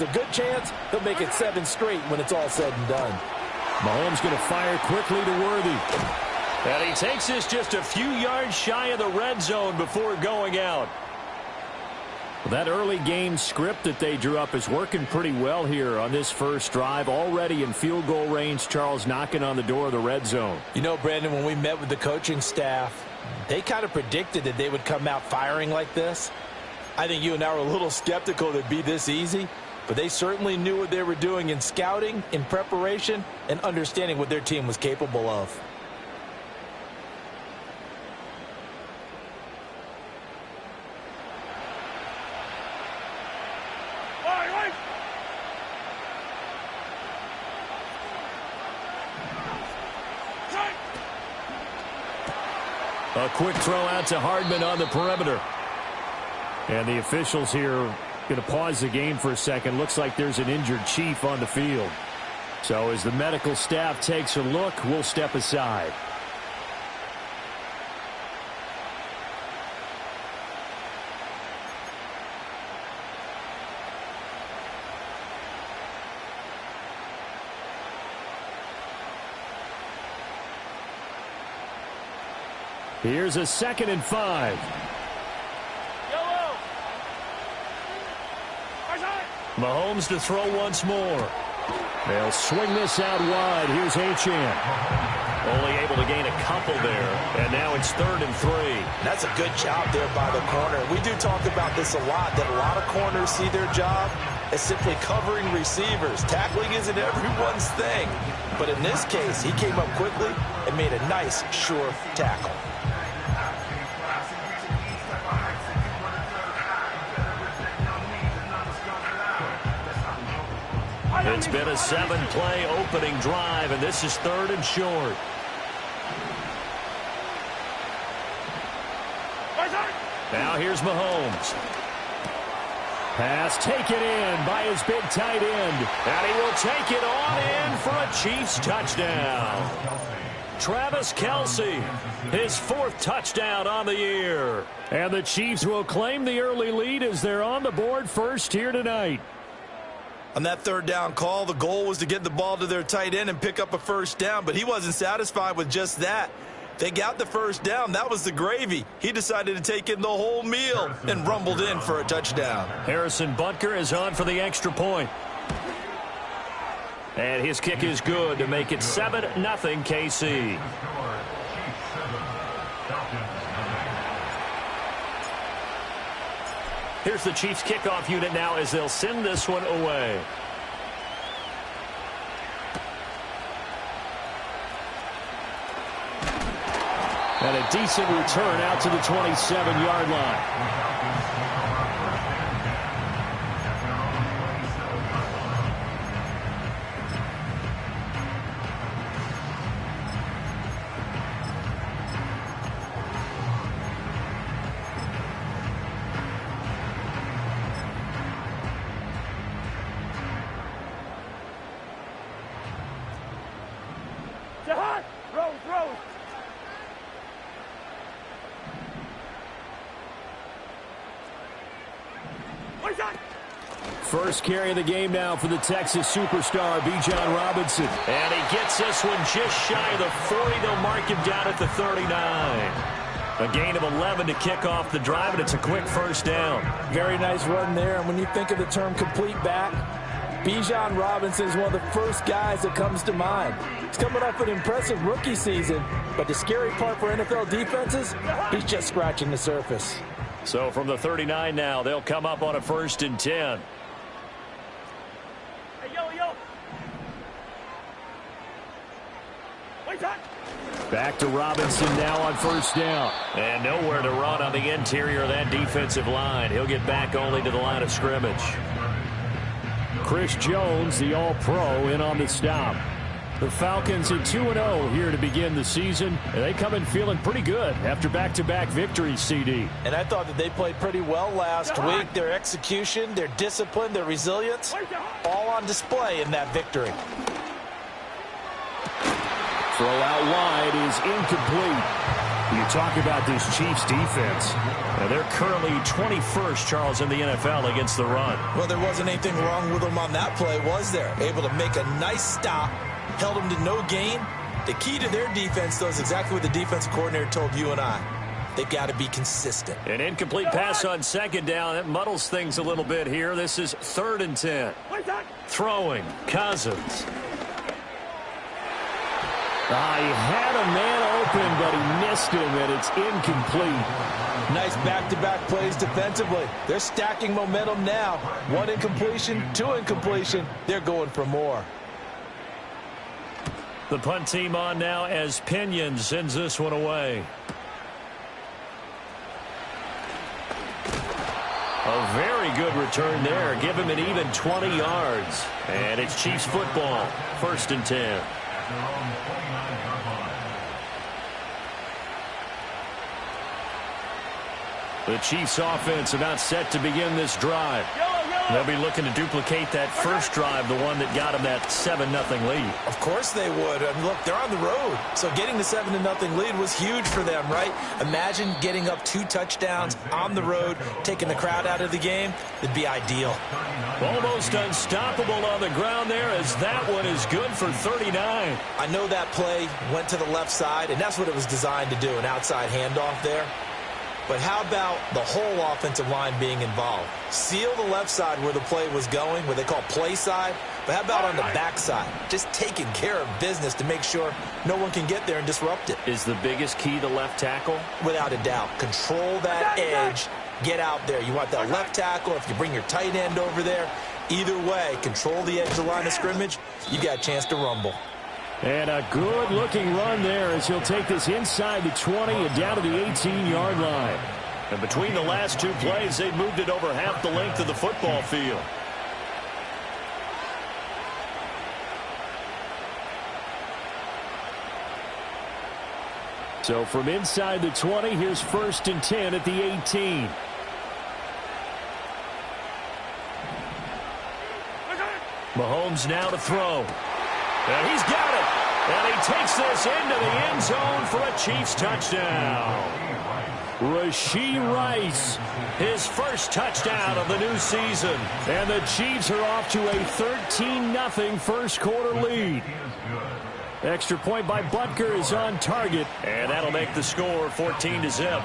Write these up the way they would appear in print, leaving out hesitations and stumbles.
a good chance he'll make it 7 straight when it's all said and done. Mahomes going to fire quickly to Worthy. And he takes this just a few yards shy of the red zone before going out. That early game script that they drew up is working pretty well here on this first drive. Already in field goal range, Charles knocking on the door of the red zone. You know, Brandon, when we met with the coaching staff, they kind of predicted that they would come out firing like this. I think you and I were a little skeptical that it'd be this easy, but they certainly knew what they were doing in scouting, in preparation, and understanding what their team was capable of. A quick throw out to Hardman on the perimeter. And the officials here going to pause the game for a second. Looks like there's an injured Chief on the field. So as the medical staff takes a look, we'll step aside. Here's a 2nd and 5. Mahomes to throw once more. They'll swing this out wide. Here's Achane. Only able to gain a couple there. And now it's 3rd and 3. That's a good job there by the corner. We do talk about this a lot, that a lot of corners see their job as simply covering receivers. Tackling isn't everyone's thing. But in this case, he came up quickly and made a nice, sure tackle. It's been a 7-play opening drive, and this is 3rd and short. Now here's Mahomes. Pass taken in by his big tight end. And he will take it on in for a Chiefs touchdown. Travis Kelce, his 4th touchdown on the year. And the Chiefs will claim the early lead as they're on the board first here tonight. On that 3rd down call, the goal was to get the ball to their tight end and pick up a 1st down, but he wasn't satisfied with just that. They got the 1st down. That was the gravy. He decided to take in the whole meal and rumbled in for a touchdown. Harrison Butker is on for the extra point. And his kick is good to make it 7-0 KC. Here's the Chiefs kickoff unit now as they'll send this one away. And a decent return out to the 27-yard line. First carry of the game now for the Texas superstar, Bijan Robinson. And he gets this one just shy of the 40. They'll mark him down at the 39. A gain of 11 to kick off the drive, and it's a quick 1st down. Very nice run there. And when you think of the term complete back, Bijan Robinson is one of the first guys that comes to mind. He's coming off an impressive rookie season, but the scary part for NFL defenses, he's just scratching the surface. So from the 39 now, they'll come up on a 1st and 10. Back to Robinson now on 1st down. And nowhere to run on the interior of that defensive line. He'll get back only to the line of scrimmage. Chris Jones, the All-Pro, in on the stop. The Falcons at 2-0 here to begin the season. And they come in feeling pretty good after back-to-back victories, CD. And I thought that they played pretty well last week. Their execution, their discipline, their resilience, all on display in that victory. Throw out wide is incomplete. You talk about this Chiefs defense. They're currently 21st, Charles, in the NFL against the run. Well, there wasn't anything wrong with them on that play, was there? Able to make a nice stop, held them to no gain. The key to their defense, though, is exactly what the defensive coordinator told you and I. They've got to be consistent. An incomplete pass on second down. That muddles things a little bit here. This is 3rd and 10. Throwing, Cousins. He had a man open, but he missed him, and it's incomplete. Nice back-to-back plays defensively. They're stacking momentum now. 1 incompletion, 2 incompletion. They're going for more. The punt team on now as Pinion sends this one away. A very good return there. Give him an even 20 yards. And it's Chiefs football. 1st and 10. The Chiefs offense about set to begin this drive. They'll be looking to duplicate that first drive, the one that got them that 7-0 lead. Of course they would. I mean, look, they're on the road. So getting the 7-0 lead was huge for them, right? Imagine getting up 2 touchdowns on the road, taking the crowd out of the game. It'd be ideal. Almost unstoppable on the ground there, as that one is good for 39. I know that play went to the left side, and that's what it was designed to do, an outside handoff there. But how about the whole offensive line being involved? Seal the left side where the play was going, what they call play side. But how about on the back side? Just taking care of business to make sure no one can get there and disrupt it. Is the biggest key the left tackle? Without a doubt. Control that edge. Get out there. You want that left tackle. If you bring your tight end over there, either way, control the edge of the line of scrimmage, you got a chance to rumble. And a good-looking run there as he'll take this inside the 20 and down to the 18-yard line. And between the last 2 plays, they've moved it over half the length of the football field. So from inside the 20, here's 1st and 10 at the 18. Mahomes now to throw. And he's got it. And he takes this into the end zone for a Chiefs touchdown. Rashee Rice, his first touchdown of the new season. And the Chiefs are off to a 13-0 first quarter lead. Extra point by Butker is on target. And that'll make the score 14-0.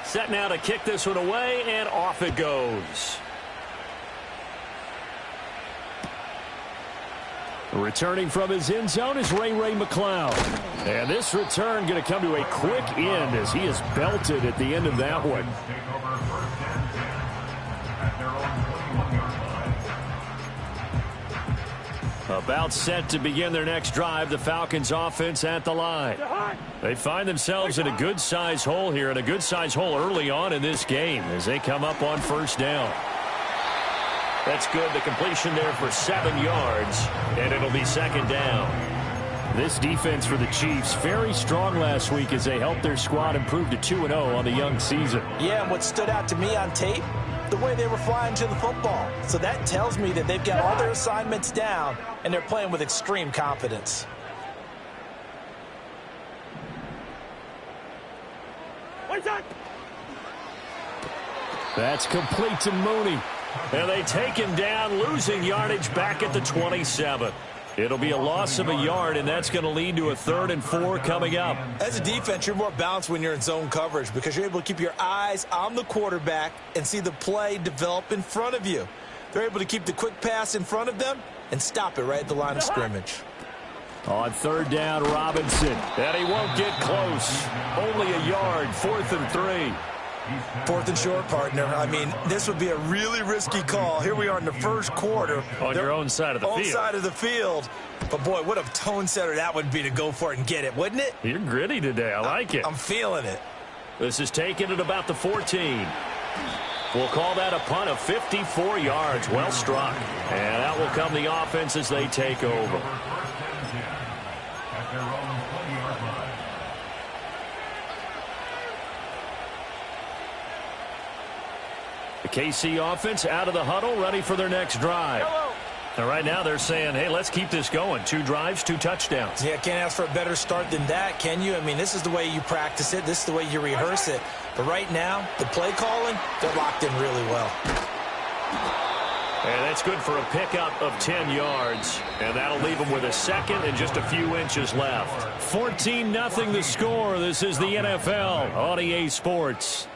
Set now to kick this one away, and off it goes. Returning from his end zone is Ray McCloud. And this return going to come to a quick end as he is belted at the end of that one. About set to begin their next drive, the Falcons offense at the line. They find themselves in a good-sized hole here, and a good-sized hole early on in this game as they come up on 1st down. That's good. The completion there for 7 yards, and it'll be 2nd down. This defense for the Chiefs, very strong last week as they helped their squad improve to 2-0 on the young season. Yeah, and what stood out to me on tape, the way they were flying to the football. So that tells me that they've got all their assignments down, and they're playing with extreme confidence. That's complete to Mooney. And they take him down, losing yardage back at the 27. It'll be a loss of a yard, and that's going to lead to a 3rd and 4 coming up. As a defense, you're more balanced when you're in zone coverage because you're able to keep your eyes on the quarterback and see the play develop in front of you. They're able to keep the quick pass in front of them and stop it right at the line of scrimmage. On 3rd down, Robinson. And he won't get close. Only a yard, 4th and 3. 4th and short, partner. I mean, this would be a really risky call. Here we are in the first quarter. On your own side of the field. Own side of the field. But, boy, what a tone setter that would be to go for it and get it, wouldn't it? You're gritty today. I like it. I'm feeling it. This is taken at about the 14. We'll call that a punt of 54 yards. Well struck. And out will come the offense as they take over. The KC offense out of the huddle, ready for their next drive. And right now they're saying, hey, let's keep this going. 2 drives, 2 touchdowns. Yeah, can't ask for a better start than that, can you? I mean, this is the way you practice it. This is the way you rehearse it. But right now, the play calling, they're locked in really well. And that's good for a pickup of 10 yards. And that'll leave them with a second and just a few inches left. 14-0 the score. This is the NFL on EA Sports.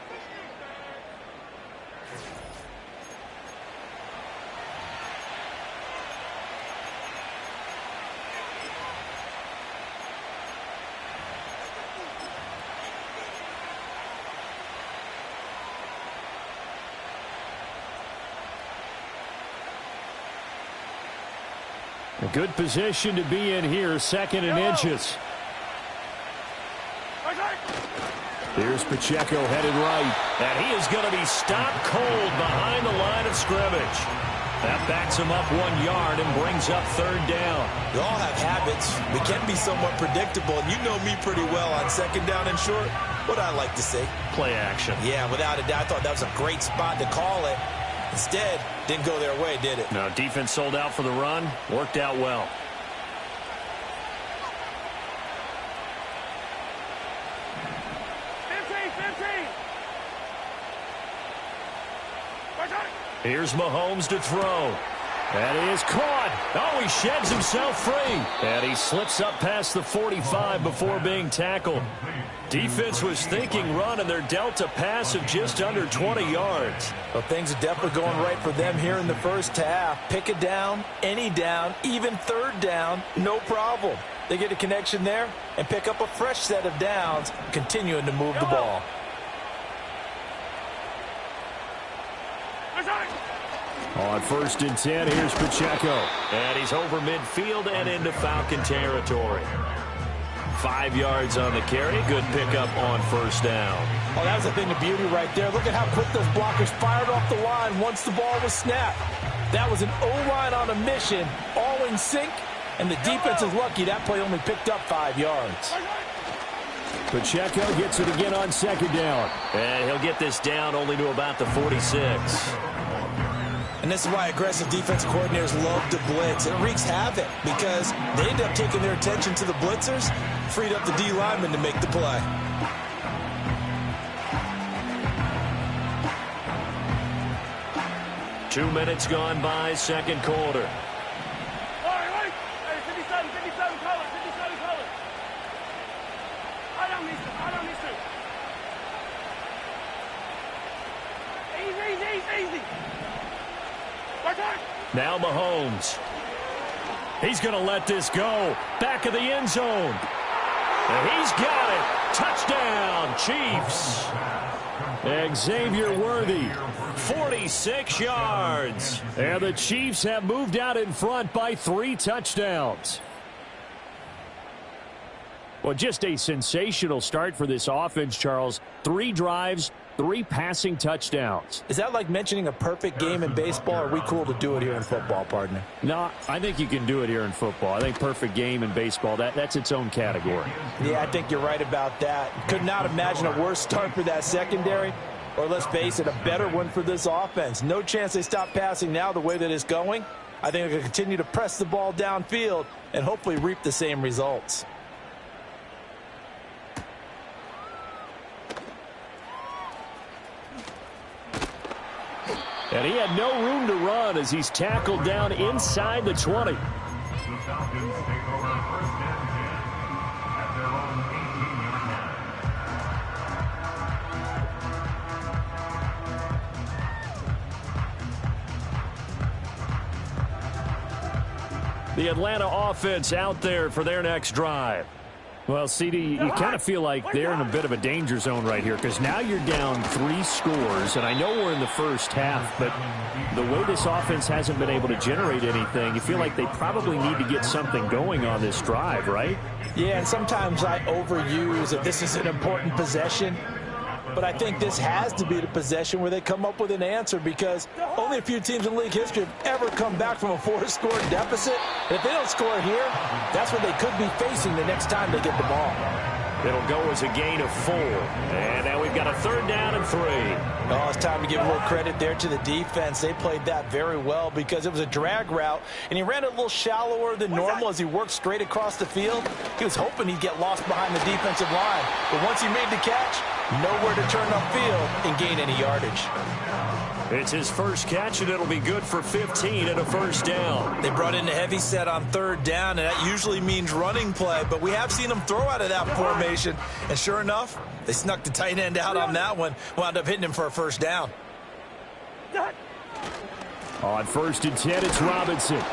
A good position to be in here, 2nd and inches. Here's Pacheco headed right. And he is going to be stopped cold behind the line of scrimmage. That backs him up 1 yard and brings up 3rd down. We all have habits. We can be somewhat predictable, and you know me pretty well on 2nd down and short. What I like to say? Play action. Yeah, without a doubt. I thought that was a great spot to call it. Instead, didn't go their way, did it? No, defense sold out for the run. Worked out well. Here's Mahomes to throw. That is caught. Oh, he sheds himself free. And he slips up past the 45 before being tackled. Defense was thinking run, and they're dealt a pass of just under 20 yards. Well, things are definitely going right for them here in the first half. Pick a down, any down, even 3rd down, no problem. They get a connection there and pick up a fresh set of downs, continuing to move the ball. On 1st and 10, here's Pacheco. And he's over midfield and into Falcon territory. 5 yards on the carry. Good pickup on 1st down. Oh, that was a thing of beauty right there. Look at how quick those blockers fired off the line once the ball was snapped. That was an O-line on a mission, all in sync, and the defense is lucky that play only picked up 5 yards. Pacheco gets it again on 2nd down. And he'll get this down only to about the 46. And this is why aggressive defensive coordinators love to blitz. It wreaks havoc because they end up taking their attention to the blitzers, freed up the D lineman to make the play. Two minutes gone by, 2nd quarter. Now Mahomes. He's going to let this go. Back of the end zone. And he's got it. Touchdown, Chiefs. Xavier Worthy, 46 yards. And the Chiefs have moved out in front by 3 touchdowns. Well, just a sensational start for this offense, Charles. 3 drives, 3 passing touchdowns. Is that like mentioning a perfect game in baseball, or are we cool to do it here in football, partner? No, I think you can do it here in football. I think perfect game in baseball, that's its own category. Yeah, I think you're right about that. Could not imagine a worse start for that secondary, or let's face it, a better one for this offense. No chance they stop passing now the way that it's going. I think they're going to continue to press the ball downfield and hopefully reap the same results. And he had no room to run as he's tackled down inside the 20. The Atlanta offense out there for their next drive. Well, CD, you kind of feel like they're in a bit of a danger zone right here because now you're down 3 scores, and I know we're in the first half, but the way this offense hasn't been able to generate anything, you feel like they probably need to get something going on this drive, right? Yeah, and sometimes I overuse that this is an important possession, but I think this has to be the possession where they come up with an answer because only a few teams in league history have ever come back from a 4-score deficit. And if they don't score here, that's what they could be facing the next time they get the ball. It'll go as a gain of 4. And now we've got a 3rd down and 3. Oh, it's time to give a little credit there to the defense. They played that very well because it was a drag route, and he ran it a little shallower than normal as he worked straight across the field. He was hoping he'd get lost behind the defensive line, but once he made the catch, nowhere to turn upfield and gain any yardage. It's his first catch, and it'll be good for 15 and a 1st down. They brought in a heavy set on 3rd down, and that usually means running play, but we have seen them throw out of that formation, and sure enough, they snuck the tight end out on that one, wound up hitting him for a 1st down. On 1st and 10, it's Robinson.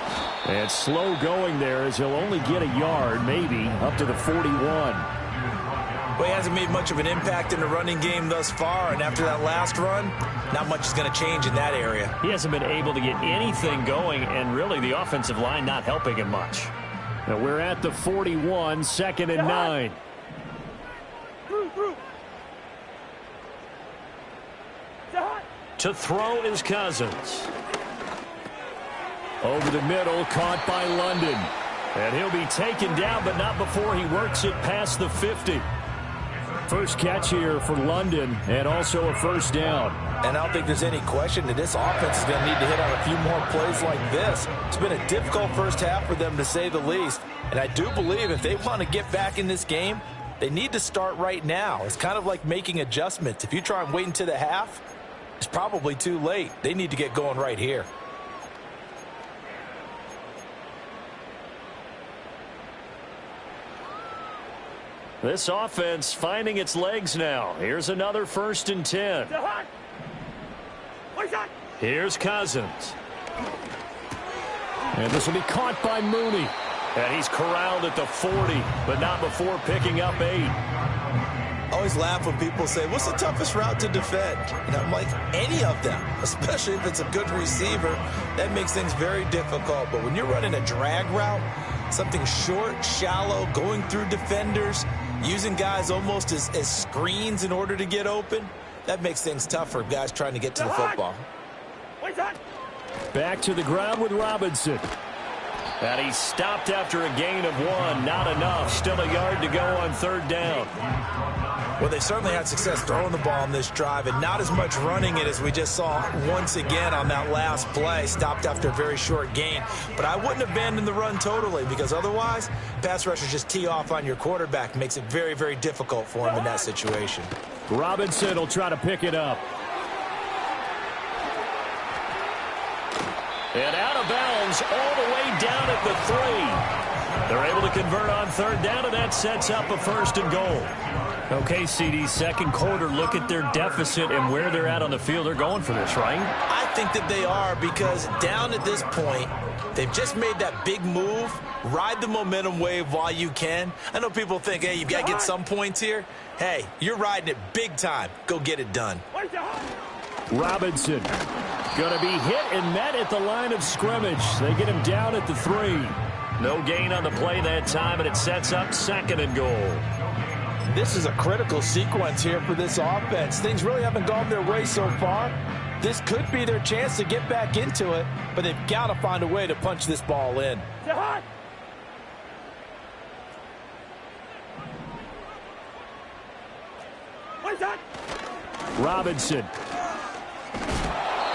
And slow going there as he'll only get a yard, maybe, up to the 41. Well, he hasn't made much of an impact in the running game thus far, and after that last run, not much is going to change in that area. He hasn't been able to get anything going, and really the offensive line not helping him much. Now we're at the 41, 2nd and 9. To throw is Cousins. Over the middle, caught by London. And he'll be taken down, but not before he works it past the 50. First catch here for London, and also a 1st down. And I don't think there's any question that this offense is going to need to hit on a few more plays like this. It's been a difficult first half for them, to say the least. And I do believe if they want to get back in this game, they need to start right now. It's kind of like making adjustments. If you try and wait until the half, it's probably too late. They need to get going right here. This offense finding its legs now. Here's another 1st and 10. Here's Cousins. And this will be caught by Mooney. And he's corralled at the 40, but not before picking up 8. I always laugh when people say, what's the toughest route to defend? And I'm like, any of them, especially if it's a good receiver. That makes things very difficult. But when you're running a drag route, something short, shallow, going through defenders, using guys almost as screens in order to get open, that makes things tough for guys trying to get to the football. Back to the ground with Robinson. And he's stopped after a gain of 1. Not enough. Still a yard to go on 3rd down. Well, they certainly had success throwing the ball on this drive, and not as much running it as we just saw once again on that last play. Stopped after a very short gain. But I wouldn't abandon the run totally, because otherwise, pass rushers just tee off on your quarterback. Makes it very, very difficult for him in that situation. Robinson will try to pick it up. And out of bounds all the way down at the 3. They're able to convert on 3rd down, and that sets up a 1st and goal. Okay, CD, 2nd quarter, look at their deficit and where they're at on the field. They're going for this, right? I think that they are, because down at this point, they've just made that big move. Ride the momentum wave while you can. I know people think, hey, you've got to get some points here. Hey, you're riding it big time. Go get it done. Robinson going to be hit and met at the line of scrimmage. They get him down at the 3. No gain on the play that time, and it sets up 2nd and goal. This is a critical sequence here for this offense. Things really haven't gone their way so far. This could be their chance to get back into it, but they've got to find a way to punch this ball in. Robinson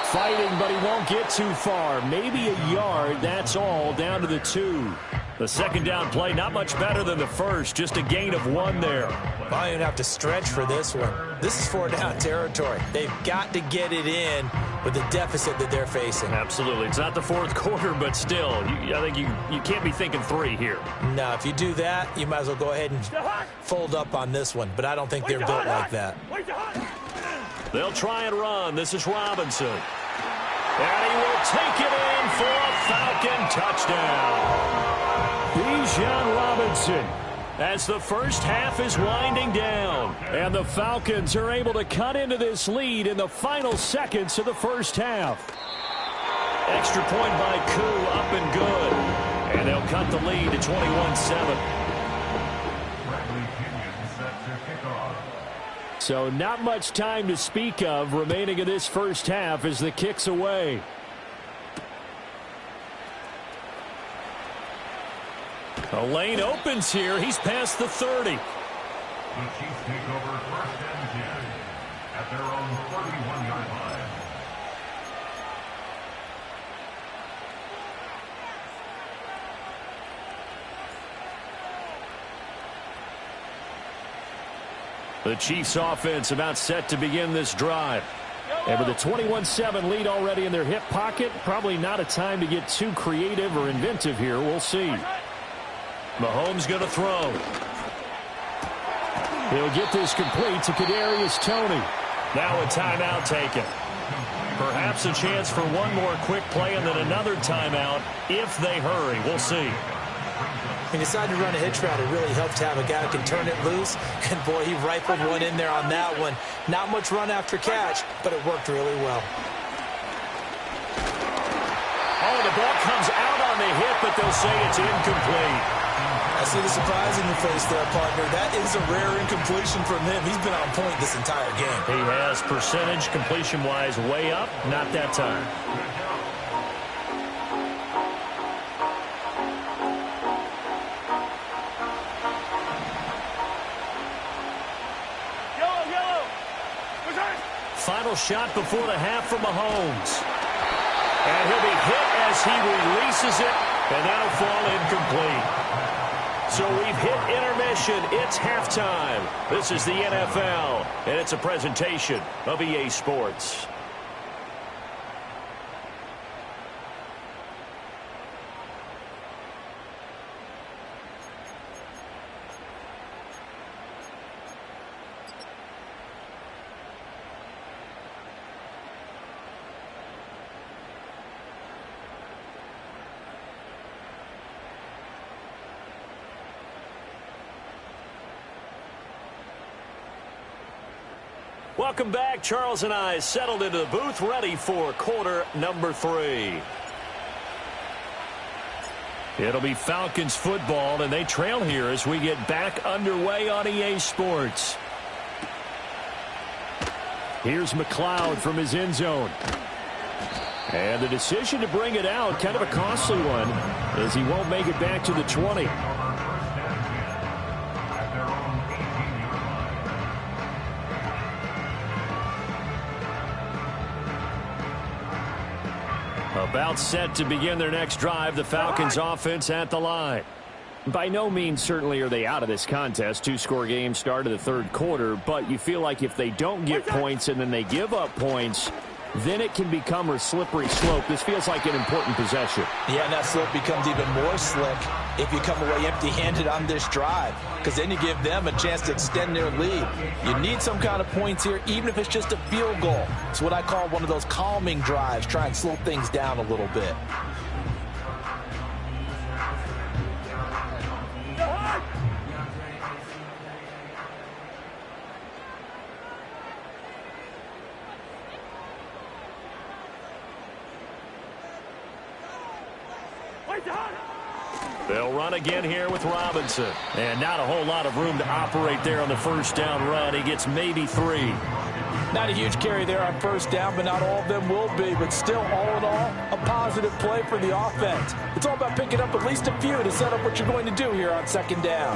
fighting, but he won't get too far. Maybe a yard, that's all, down to the 2. The 2nd down play, not much better than the 1st, just a gain of 1 there. I don't even have to stretch for this one. This is 4th down territory. They've got to get it in with the deficit that they're facing. Absolutely. It's not the 4th quarter, but still, I think you can't be thinking 3 here. No, if you do that, you might as well go ahead and fold up on this one, but I don't think they're built like that. They'll try and run. This is Robinson. And he will take it in for a Falcon touchdown. Bijan Robinson, as the first half is winding down. And the Falcons are able to cut into this lead in the final seconds of the first half. Extra point by Koo, up and good. And they'll cut the lead to 21-7. So not much time to speak of remaining in this first half as the kick's away. A lane opens here. He's past the 30. at their own 41-yard line. The Chiefs offense about set to begin this drive. And with a 21-7 lead already in their hip pocket, probably not a time to get too creative or inventive here. We'll see. Mahomes going to throw. He'll get this complete to Kadarius Toney. Now a timeout taken. Perhaps a chance for one more quick play and then another timeout if they hurry. We'll see. He decided to run a hitch route. It really helped to have a guy who can turn it loose. And, boy, he rifled one in there on that one. Not much run after catch, but it worked really well. Oh, the ball comes out on the hit, but they'll say it's incomplete. I see the surprise in your face there, partner. That is a rare incompletion from him. He's been on point this entire game. He has percentage completion-wise way up. Not that time. Final shot before the half from Mahomes. And he'll be hit as he releases it, and that'll fall incomplete. So we've hit intermission. It's halftime. This is the NFL, and it's a presentation of EA Sports. Welcome back. Charles and I settled into the booth, ready for quarter number 3. It'll be Falcons football, and they trail here as we get back underway on EA Sports. Here's McLeod from his end zone. And the decision to bring it out, kind of a costly one, as he won't make it back to the 20. About set to begin their next drive, the Falcons offense at the line. By no means certainly are they out of this contest. 2-score game start of the third quarter, but you feel like if they don't get points and then they give up points, then it can become a slippery slope. This feels like an important possession. Yeah, and that slope becomes even more slick if you come away empty-handed on this drive, because then you give them a chance to extend their lead. You need some kind of points here, even if it's just a field goal. It's what I call one of those calming drives. Try and slow things down a little bit. They'll run again here with Robinson. And not a whole lot of room to operate there on the first down run. He gets maybe 3. Not a huge carry there on first down, but not all of them will be. But still, all in all, a positive play for the offense. It's all about picking up at least a few to set up what you're going to do here on second down.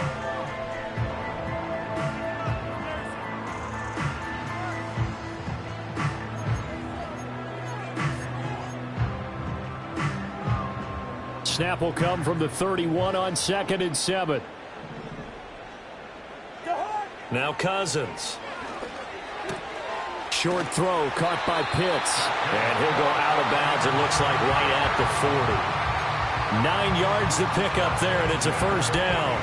Snap will come from the 31 on 2nd and 7. Now Cousins. Short throw caught by Pitts. And he'll go out of bounds, it looks like right at the 40. 9 yards to pick up there, and it's a first down.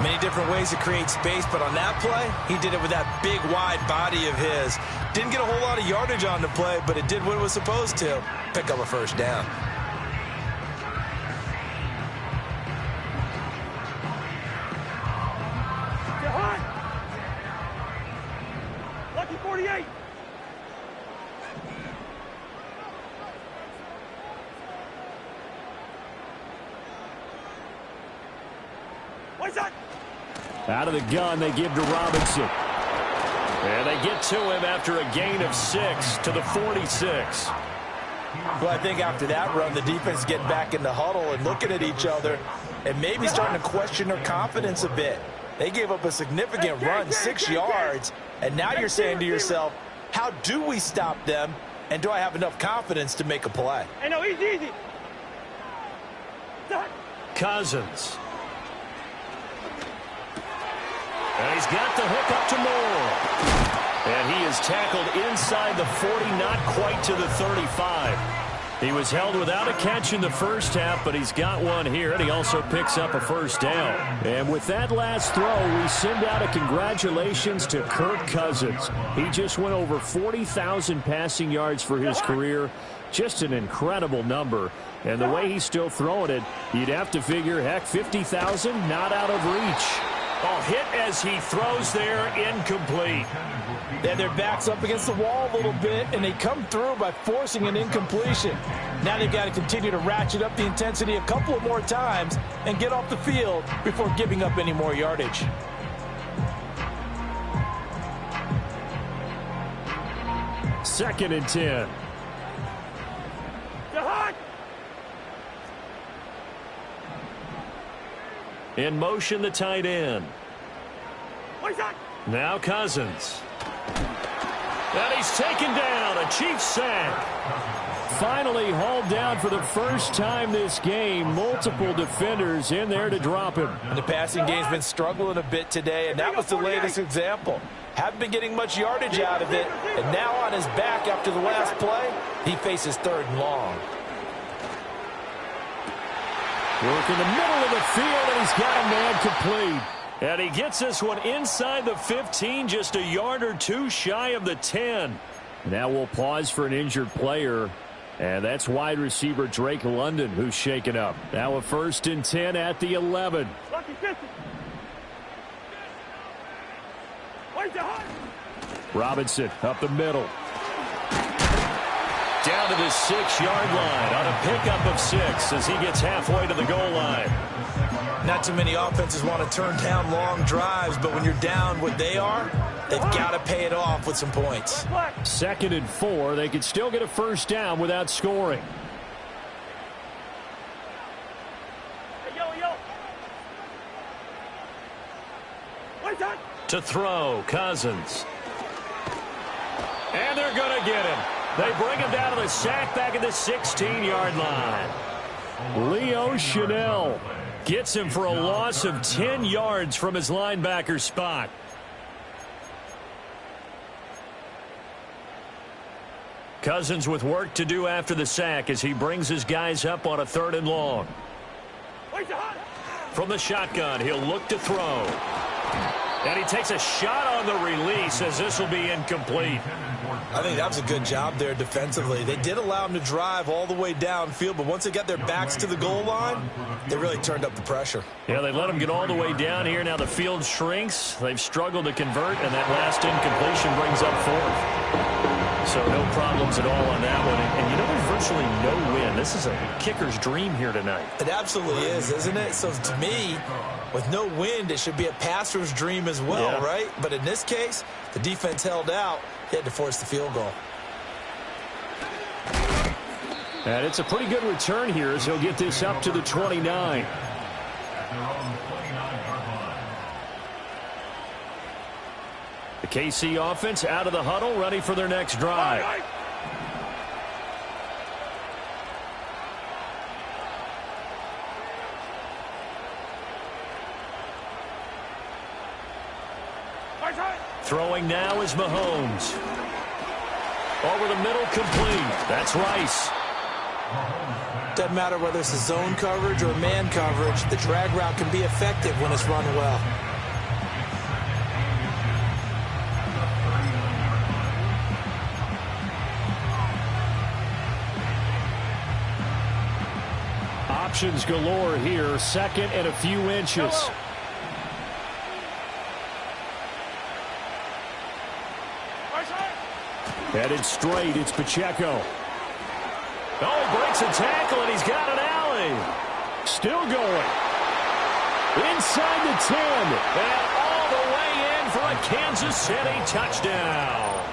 Many different ways to create space, but on that play, he did it with that big, wide body of his. Didn't get a whole lot of yardage on the play, but it did what it was supposed to. Pick up a first down. Lucky 48. Out of the gun, they give to Robinson. And they get to him after a gain of 6 to the 46. Well, I think after that run, the defense is getting back in the huddle and looking at each other and maybe starting to question their confidence a bit. They gave up a significant run, 6 yards, And now you're saying to yourself, how do we stop them? And do I have enough confidence to make a play? Hey, no, easy. Cousins. And he's got the hook up to Moore. And he is tackled inside the 40, not quite to the 35. He was held without a catch in the first half, but he's got one here, and he also picks up a first down. And with that last throw, we send out a congratulations to Kirk Cousins. He just went over 40,000 passing yards for his career. Just an incredible number. And the way he's still throwing it, you'd have to figure, heck, 50,000, not out of reach. Oh, hit as he throws there, incomplete. And their back's up against the wall a little bit, and they come through by forcing an incompletion. Now they've got to continue to ratchet up the intensity a couple of more times and get off the field before giving up any more yardage. Second and 10. In motion, the tight end. Now Cousins. And he's taken down. A Chiefs sack. Finally hauled down for the first time this game. Multiple defenders in there to drop him. And the passing game's been struggling a bit today, and that was the latest example. Haven't been getting much yardage out of it, and now on his back after the last play, he faces 3rd and long. Work in the middle of the field, and he's got a man complete. And he gets this one inside the 15, just a yard or two shy of the 10. Now we'll pause for an injured player, and that's wide receiver Drake London, who's shaken up. Now a 1st and 10 at the 11. Robinson up the middle. Down to the 6-yard line on a pickup of 6 as he gets halfway to the goal line. Not too many offenses want to turn down long drives, but when you're down what they are, they've got to pay it off with some points. 2nd and 4. They could still get a first down without scoring. To throw, Cousins. And they're going to get him. They bring him down to the sack back at the 16-yard line. Leo Chanel gets him for a loss of 10 yards from his linebacker spot. Cousins with work to do after the sack as he brings his guys up on a 3rd and long. From the shotgun, he'll look to throw. And he takes a shot on the release as this will be incomplete. I think that was a good job there defensively. They did allow him to drive all the way downfield, but once they got their backs to the goal line, they really turned up the pressure. Yeah, they let him get all the way down here. Now the field shrinks. They've struggled to convert, and that last incompletion brings up 4th. So no problems at all on that one. And you know, there's virtually no win. This is a kicker's dream here tonight. It absolutely is, isn't it? So to me, with no wind, it should be a passer's dream as well, right? But in this case, the defense held out. They had to force the field goal. And it's a pretty good return here as he'll get this up to the 29. The KC offense out of the huddle, ready for their next drive. Throwing now is Mahomes. Over the middle, complete. That's Rice. Doesn't matter whether it's a zone coverage or man coverage, the drag route can be effective when it's run well. Options galore here. 2nd and a few inches. Headed straight, it's Pacheco. Oh, he breaks a tackle, and he's got an alley. Still going. Inside the 10. And all the way in for a Kansas City touchdown.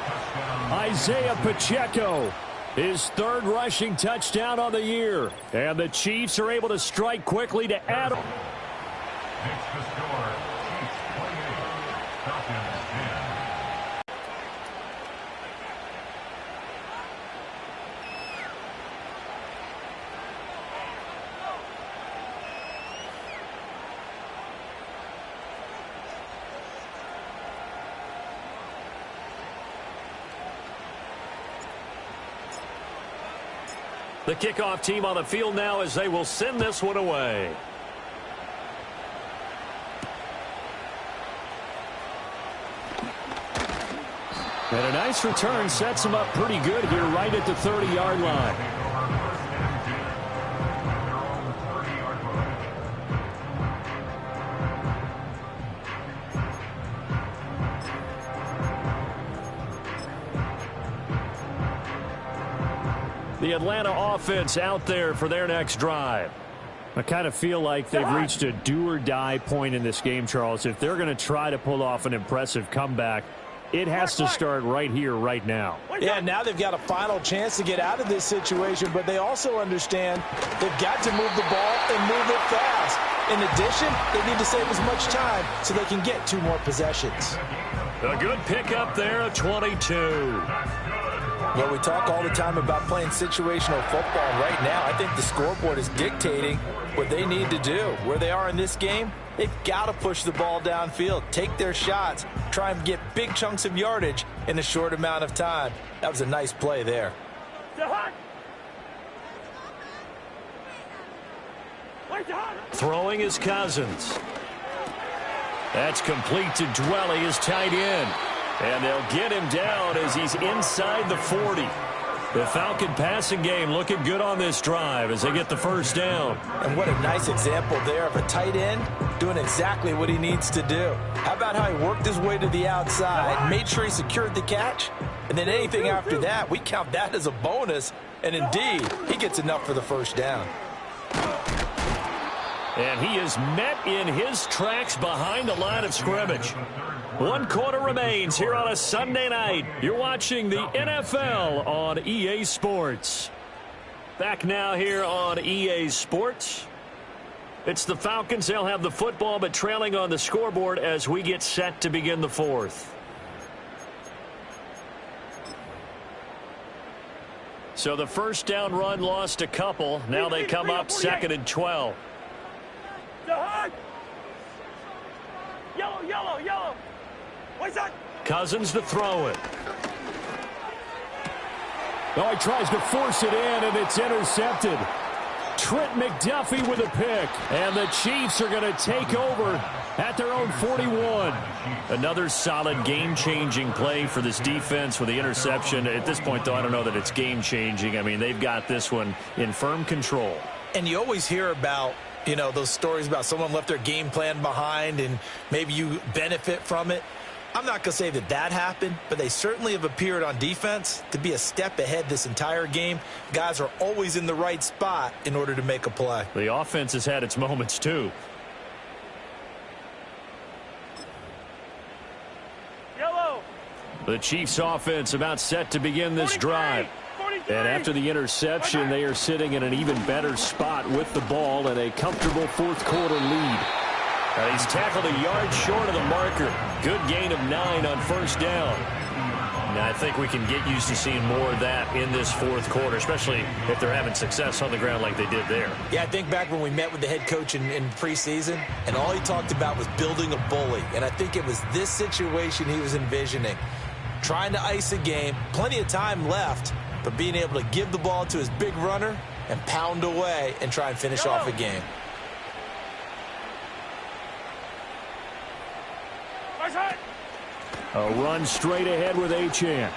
Isaiah Pacheco, his 3rd rushing touchdown on the year. And the Chiefs are able to strike quickly to add. The kickoff team on the field now as they will send this one away. And a nice return sets them up pretty good here right at the 30-yard line. The Atlanta offense out there for their next drive. I kind of feel like they've reached a do-or-die point in this game, Charles. If they're going to try to pull off an impressive comeback, it has to start right here, right now. Yeah, now they've got a final chance to get out of this situation, but they also understand they've got to move the ball and move it fast. In addition, they need to save as much time so they can get 2 more possessions. A good pickup there, a 22. Well, we talk all the time about playing situational football. Right now, I think the scoreboard is dictating what they need to do. Where they are in this game, they've got to push the ball downfield, take their shots, try and get big chunks of yardage in a short amount of time. That was a nice play there. Throwing is Cousins. That's complete to Dwelly, his tight end. And they'll get him down as he's inside the 40. The Falcon passing game looking good on this drive as they get the first down. And what a nice example there of a tight end doing exactly what he needs to do. How about how he worked his way to the outside, made sure he secured the catch, and then anything after that, we count that as a bonus. And indeed, he gets enough for the first down. And he is met in his tracks behind the line of scrimmage. 1 quarter remains here on a Sunday night. You're watching the NFL on EA Sports. Back now here on EA Sports. It's the Falcons. They'll have the football, but trailing on the scoreboard as we get set to begin the 4th. So the first down run lost a couple. Now they come up 2nd and 12. Yellow, yellow, yellow. Cousins to throw it. Oh, he tries to force it in, and it's intercepted. Trent McDuffie with a pick. And the Chiefs are going to take over at their own 41. Another solid game-changing play for this defense with the interception. At this point, though, I don't know that it's game-changing. I mean, they've got this one in firm control. And you always hear about, you know, those stories about someone left their game plan behind and maybe you benefit from it. I'm not going to say that that happened, but they certainly have appeared on defense to be a step ahead this entire game. Guys are always in the right spot in order to make a play. The offense has had its moments, too. Yellow. The Chiefs offense about set to begin this drive. And after the interception, they are sitting in an even better spot with the ball and a comfortable 4th quarter lead. He's tackled a yard short of the marker. Good gain of 9 on first down. And I think we can get used to seeing more of that in this 4th quarter, especially if they're having success on the ground like they did there. Yeah, I think back when we met with the head coach in preseason, and all he talked about was building a bully. And I think it was this situation he was envisioning. Trying to ice a game, plenty of time left, but being able to give the ball to his big runner and pound away and try and finish off a game. A run straight ahead with Achane.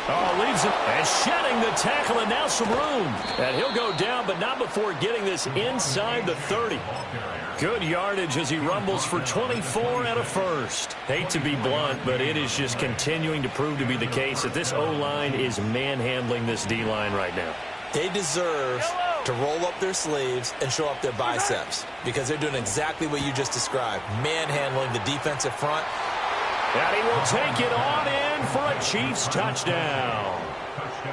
Oh, leaves him and shedding the tackle, and now some room. And he'll go down, but not before getting this inside the 30. Good yardage as he rumbles for 24 and a first. Hate to be blunt, but it is just continuing to prove to be the case that this O-line is manhandling this D-line right now. They deserve to roll up their sleeves and show up their biceps because they're doing exactly what you just described, manhandling the defensive front. And he will take it on in for a Chiefs touchdown.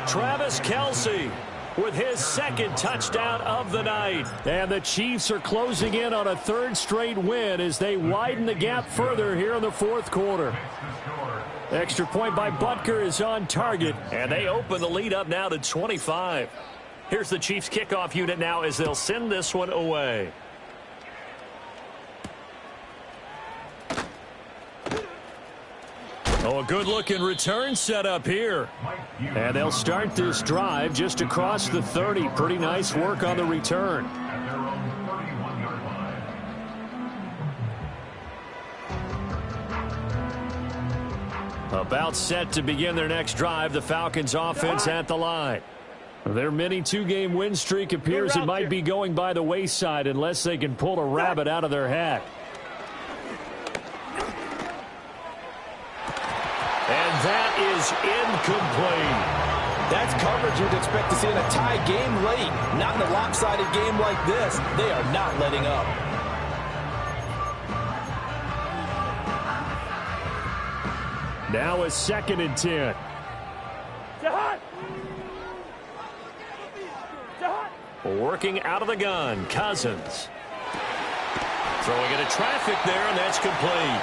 Travis Kelce with his 2nd touchdown of the night. And the Chiefs are closing in on a 3rd straight win as they widen the gap further here in the 4th quarter. Extra point by Butker is on target. And they open the lead up now to 25. Here's the Chiefs kickoff unit now as they'll send this one away. a good-looking return set up here. And they'll start this drive just across the 30. Pretty nice work on the return. At their own 31-yard line. About set to begin their next drive, the Falcons offense at the line. Their mini two-game win streak appears it might be going by the wayside unless they can pull a rabbit out of their hat. And that is incomplete. That's coverage you'd expect to see in a tie game late. Not in a lopsided game like this. They are not letting up. Now a 2nd and 10. Working out of the gun, Cousins. Throwing into traffic there, and that's complete.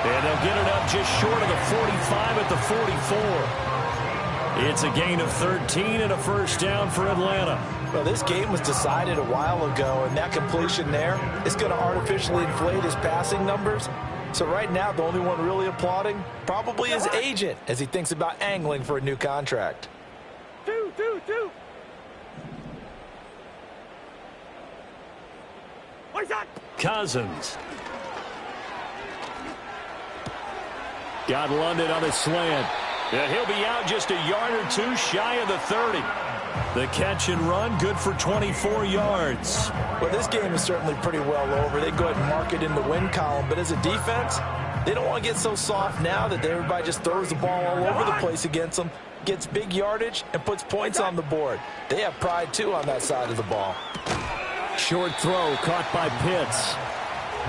And they'll get it up just short of the 45 at the 44. It's a gain of 13 and a first down for Atlanta. Well, this game was decided a while ago, and that completion there is going to artificially inflate his passing numbers. So right now, the only one really applauding probably his agent as he thinks about angling for a new contract. Two. Cousins. Got London on a slant. And he'll be out just a yard or two shy of the 30. The catch and run, good for 24 yards. Well, this game is certainly pretty well over. They go ahead and mark it in the win column. But as a defense, they don't want to get so soft now that everybody just throws the ball all over the place against them, gets big yardage, and puts points on the board. They have pride, too, on that side of the ball. Short throw caught by Pitts.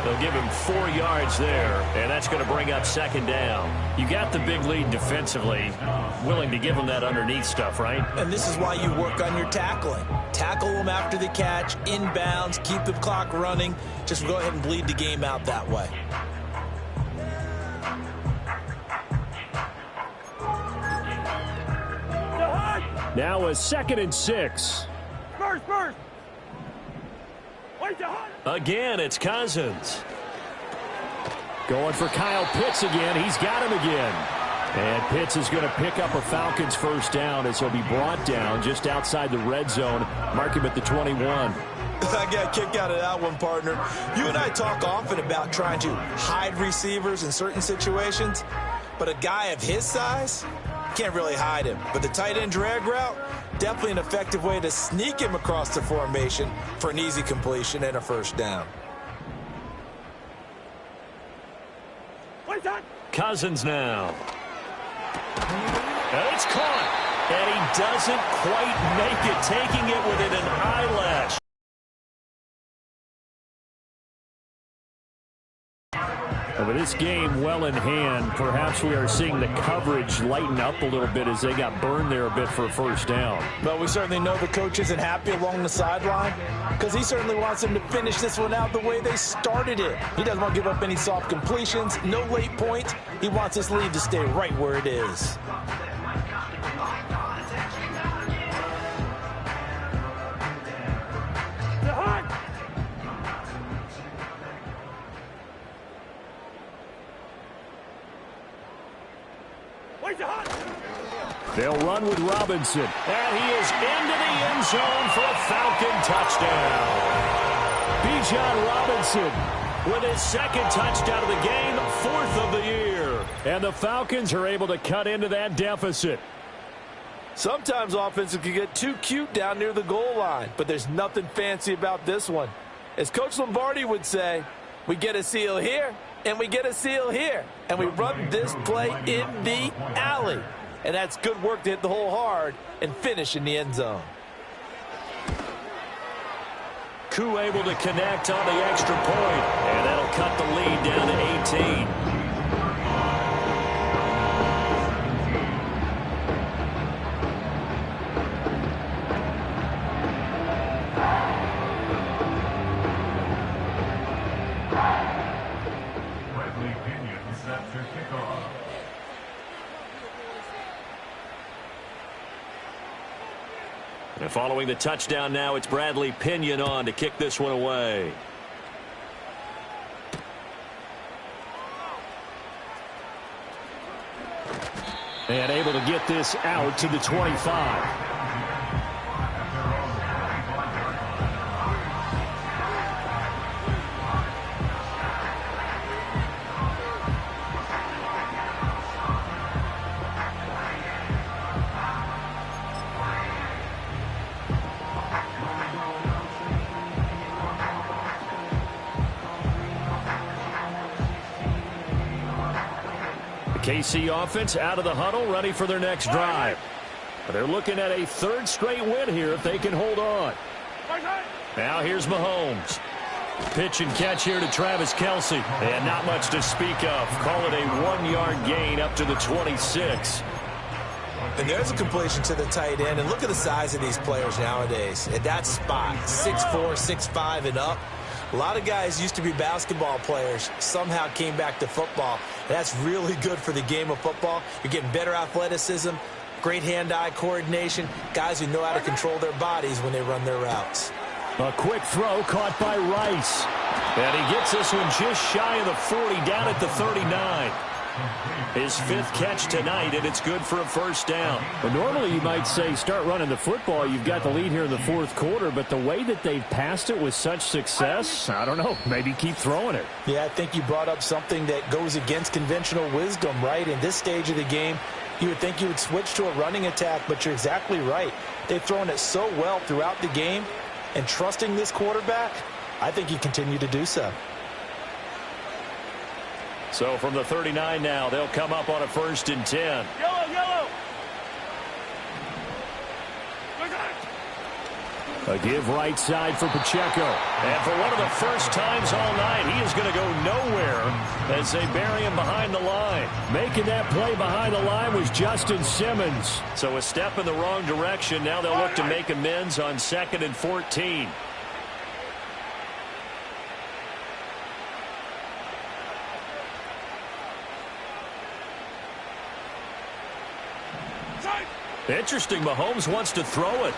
They'll give him 4 yards there, and that's going to bring up 2nd down. You got the big lead defensively, willing to give them that underneath stuff, right? And this is why you work on your tackling. Tackle them after the catch, inbounds, keep the clock running. Just go ahead and bleed the game out that way. Now a 2nd and 6. First. Again, it's Cousins. Going for Kyle Pitts again. He's got him again. And Pitts is going to pick up a Falcons first down as he'll be brought down just outside the red zone. Mark him at the 21. I got a kick out of that one, partner. You and I talk often about trying to hide receivers in certain situations, but a guy of his size, can't really hide him. But the tight end drag route, definitely an effective way to sneak him across the formation for an easy completion and a first down. Cousins now. And it's caught. And he doesn't quite make it, taking it within an eyelash. With this game well in hand, perhaps we are seeing the coverage lighten up a little bit as they got burned there a bit for a first down. But we certainly know the coach isn't happy along the sideline because he certainly wants them to finish this one out the way they started it. He doesn't want to give up any soft completions, no late points. He wants this lead to stay right where it is. They'll run with Robinson. And he is into the end zone for a Falcon touchdown. Bijan Robinson with his 2nd touchdown of the game, 4th of the year. And the Falcons are able to cut into that deficit. Sometimes offenses can get too cute down near the goal line, but there's nothing fancy about this one. As Coach Lombardi would say, we get a seal here, and we get a seal here, and we run this play in the alley. And that's good work to hit the hole hard and finish in the end zone. Koo able to connect on the extra point, and that'll cut the lead down to 18. Bradley Pinion set to kick off. And following the touchdown now, it's Bradley Pinion on to kick this one away. to get this out to the 25. KC offense out of the huddle, ready for their next drive. They're looking at a third straight win here if they can hold on. Now here's Mahomes. Pitch and catch here to Travis Kelce. And not much to speak of. Call it a 1-yard gain up to the 26. And there's a completion to the tight end. And look at the size of these players nowadays. At that spot, 6'4", 6'5", and up. A lot of guys used to be basketball players, somehow came back to football. That's really good for the game of football. You're getting better athleticism, great hand-eye coordination, guys who know how to control their bodies when they run their routes. A quick throw caught by Rice. And he gets this one just shy of the 40, down at the 39. His 5th catch tonight, and it's good for a first down. Well, normally you might say start running the football. You've got the lead here in the 4th quarter, but the way that they've passed it with such success, I don't know, maybe keep throwing it. Yeah, I think you brought up something that goes against conventional wisdom, right? In this stage of the game, you would think you would switch to a running attack, but you're exactly right. They've thrown it so well throughout the game, and trusting this quarterback, I think you continue to do so. So from the 39 now, they'll come up on a 1st and 10. Yellow. A give right side for Pacheco. And for one of the first times all night, he is going to go nowhere as they bury him behind the line. Making that play behind the line was Justin Simmons. So a step in the wrong direction. Now they'll look to make amends on 2nd and 14. Interesting, Mahomes wants to throw it.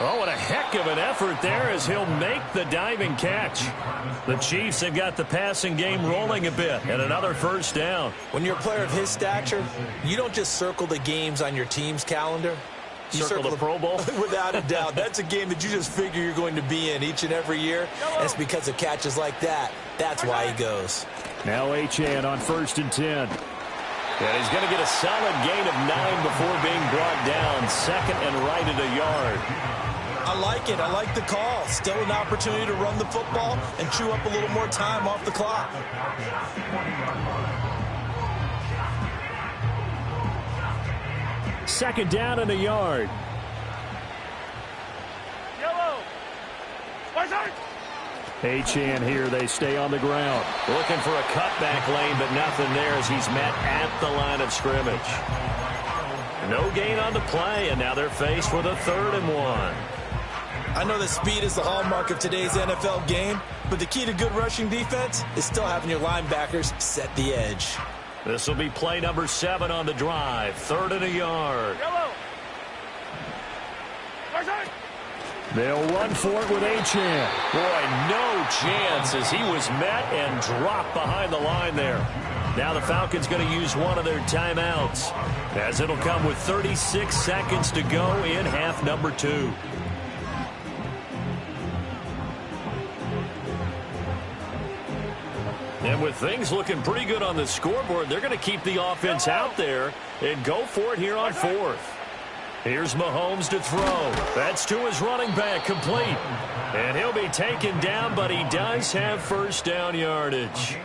Oh, what a heck of an effort there as he'll make the diving catch. The Chiefs have got the passing game rolling a bit, and another first down. When you're a player of his stature, you don't just circle the games on your team's calendar. You circle the Pro Bowl? Without a doubt. That's a game that you just figure you're going to be in each and every year. And it's because of catches like that. That's why he goes. Now Achane on 1st and 10. And he's going to get a solid gain of 9 before being brought down. 2nd and right at a yard. I like it. I like the call. Still an opportunity to run the football and chew up a little more time off the clock. Second down and a yard. Yellow. Achane here. They stay on the ground. Looking for a cutback lane, but nothing there as he's met at the line of scrimmage. No gain on the play, and now they're faced with a 3rd and 1. I know that speed is the hallmark of today's NFL game, but the key to good rushing defense is still having your linebackers set the edge. This will be play number 7 on the drive. 3rd and a yard. Yellow. They'll run for it with Achane. Boy, no chance as he was met and dropped behind the line there. Now the Falcons going to use one of their timeouts as it'll come with 36 seconds to go in half number 2. And with things looking pretty good on the scoreboard, they're going to keep the offense out there and go for it here on 4th. Here's Mahomes to throw. That's to his running back, complete. And he'll be taken down, but he does have first down yardage.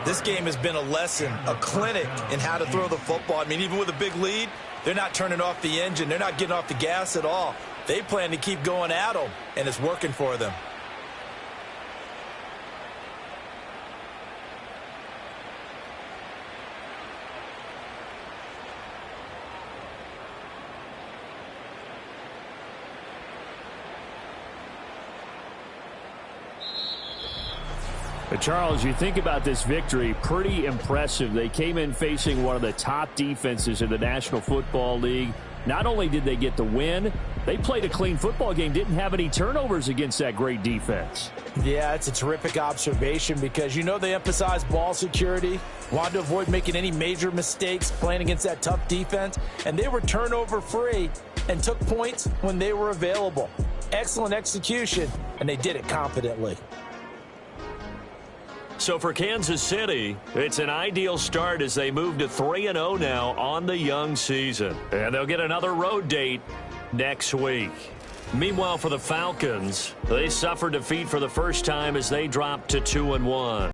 This game has been a lesson, a clinic in how to throw the football. I mean, even with a big lead, they're not turning off the engine. They're not getting off the gas at all. They plan to keep going at them, and it's working for them. Charles, you think about this victory, pretty impressive. They came in facing one of the top defenses in the National Football League. Not only did they get the win, they played a clean football game, didn't have any turnovers against that great defense. Yeah, it's a terrific observation because you know they emphasize ball security, wanted to avoid making any major mistakes playing against that tough defense, and they were turnover free and took points when they were available. Excellent execution, and they did it confidently. So for Kansas City, it's an ideal start as they move to 3-0 now on the young season. And they'll get another road date next week. Meanwhile, for the Falcons, they suffered defeat for the first time as they dropped to 2-1.